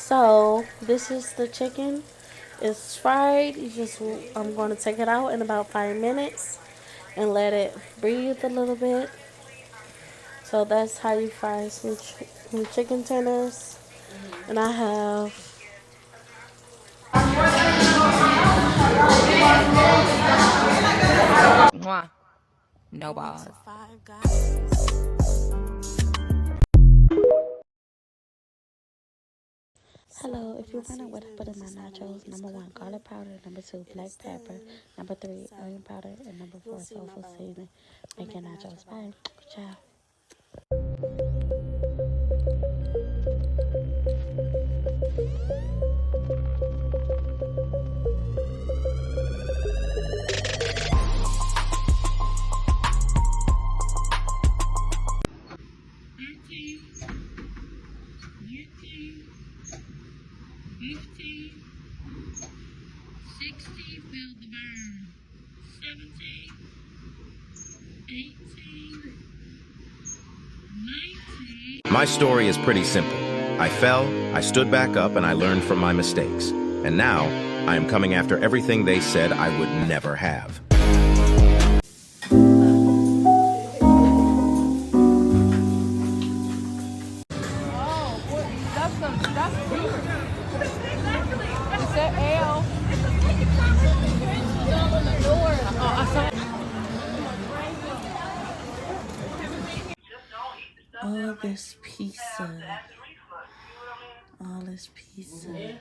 So this is the chicken. It's fried. I'm going to take it out in about 5 minutes and let it breathe a little bit. So that's how you fry some chicken tenders. And I have Mwah. No balls. Five Guys. Hello, if you want to what I put in my nachos, number one, garlic powder, number two, black pepper, number three, onion powder, and number four, soul food seasoning. Make your nachos. Bye. Ciao. My story is pretty simple. I fell, I stood back up, and I learned from my mistakes. And now, I am coming after everything they said I would never have. All this pizza. All this pizza.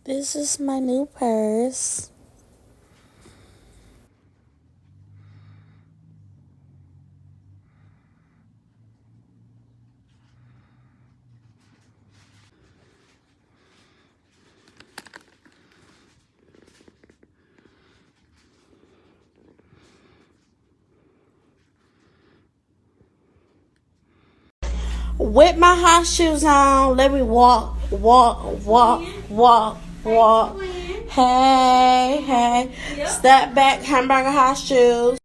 This is my new purse. With my high shoes on, let me walk. Hey, step back, hamburger high shoes.